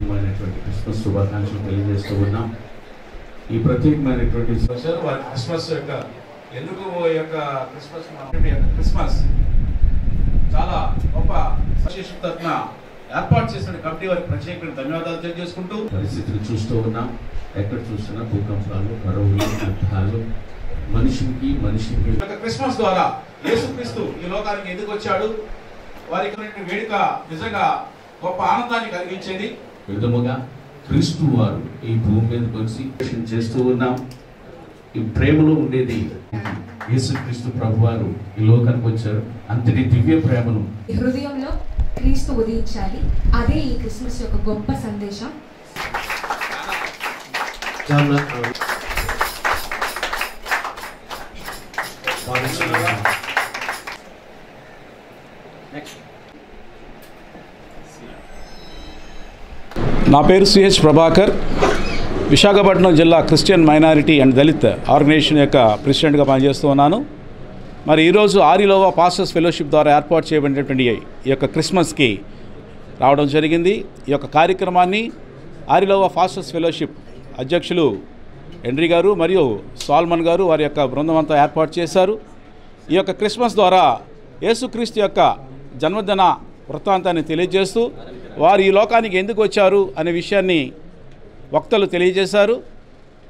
Christmas శుభాకాంక్షలు తెలియజేస్తూ ఉన్నాం. ఈ ప్రత్యేకమైనటువంటి వారి క్రిస్మస్ యొక్క ఎందుకు క్రిస్మస్ చాలా గొప్ప అసోసియేషన్ తరఫున ఏర్పాటు చేసిన కమిటీ వారికి ప్రత్యేకమైన ధన్యవాదాలు తెలియజేసుకుంటూ పరిస్థితులు చూస్తూ ఉన్నాం. ఎక్కడ చూసినా భూకంపాలు, కరువులు, యుద్ధాలు, మనిషికి క్రిస్మస్ ద్వారా యేసుక్రీస్తు ఈ లోకానికి ఎందుకు వచ్చాడు, వారికి వేడుక నిజంగా గొప్ప ఆనందాన్ని కలిగించేది. విధముగా క్రీస్తు వారు ఈ భూమి మీదకి వచ్చి చేస్తూ ఉన్నాం. ఈ ప్రేమలో ఉండేది యేసుక్రీస్తు ప్రభు వారు ఈ లోకానికి వచ్చారు. అంతటి దివ్య ప్రేమను హృదయంలో క్రీస్తు ఉదయించాలి. అదే ఈ క్రిస్మస్ యొక్క గొప్ప సందేశం. నా పేరు సిహెచ్ ప్రభాకర్, విశాఖపట్నం జిల్లా Christian minority and Dalit organisation యొక్క ప్రెసిడెంట్గా పనిచేస్తూ ఉన్నాను. మరి ఈరోజు ఆరిలోవా పాస్టర్స్ ఫెలోషిప్ ద్వారా ఏర్పాటు చేయబడినటువంటి ఈ యొక్క క్రిస్మస్కి రావడం జరిగింది. ఈ యొక్క కార్యక్రమాన్ని ఆరిలోవా పాస్టర్స్ ఫెలోషిప్ అధ్యక్షులు హెన్రీ గారు మరియు సాల్మన్ గారు వారి యొక్క బృందం అంతా ఏర్పాటు చేశారు. ఈ యొక్క క్రిస్మస్ ద్వారా యేసుక్రీస్తు యొక్క జన్మదిన వృత్తాంతాన్ని తెలియజేస్తూ వారు ఈ లోకానికి ఎందుకు వచ్చారు అనే విషయాన్ని వక్తలు తెలియజేశారు.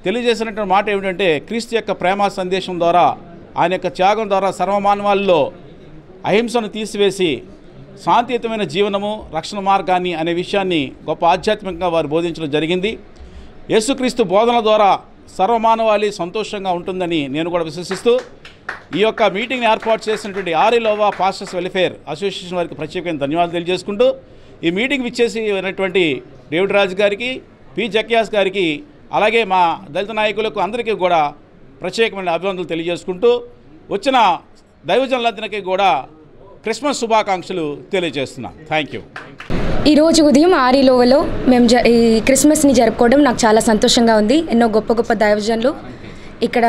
తెలియజేసినటువంటి మాట ఏమిటంటే, క్రీస్తు యొక్క ప్రేమ సందేశం ద్వారా, ఆయన యొక్క త్యాగం ద్వారా సర్వమానవాళ్ళలో అహింసను తీసివేసి శాంతియుతమైన జీవనము, రక్షణ మార్గాన్ని అనే విషయాన్ని గొప్ప ఆధ్యాత్మికంగా వారు బోధించడం జరిగింది. యేసుక్రీస్తు బోధన ద్వారా సర్వమానవాళి సంతోషంగా ఉంటుందని నేను కూడా విశ్వసిస్తూ ఈ యొక్క మీటింగ్ని ఏర్పాటు చేసినటువంటి ఆరిలోవా పాస్టర్స్ వెల్ఫేర్ అసోసియేషన్ వారికి ప్రత్యేకమైన ధన్యవాదాలు తెలియజేసుకుంటూ ఈ మీటింగ్ విచ్చేసి ఉన్నటువంటి డేవిడ్ రాజు గారికి, పి జక్యాస్ గారికి, అలాగే మా దళిత నాయకులకు అందరికీ కూడా ప్రత్యేకమైన అభినందనలు తెలియజేసుకుంటూ వచ్చిన దైవజనులందరికీ కూడా క్రిస్మస్ శుభాకాంక్షలు తెలియజేస్తున్నాం. Thank you. ఈరోజు ఉదయం ఆరిలోవలో మేము ఈ క్రిస్మస్ని జరుపుకోవడం నాకు చాలా సంతోషంగా ఉంది. ఎన్నో గొప్ప గొప్ప దైవజనులు ఇక్కడ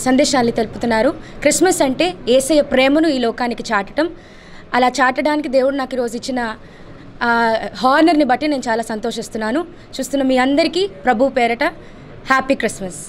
సందేశాలు తెలుపుతున్నారు. క్రిస్మస్ అంటే యేసయ్య ప్రేమను ఈ లోకానికి చాటడం. అలా చాటడానికి దేవుడు నాకు ఈరోజు ఇచ్చిన హానర్ని బట్టి నేను చాలా సంతోషిస్తున్నాను. చూస్తున్న మీ అందరికీ ప్రభు పేరట హ్యాపీ క్రిస్మస్.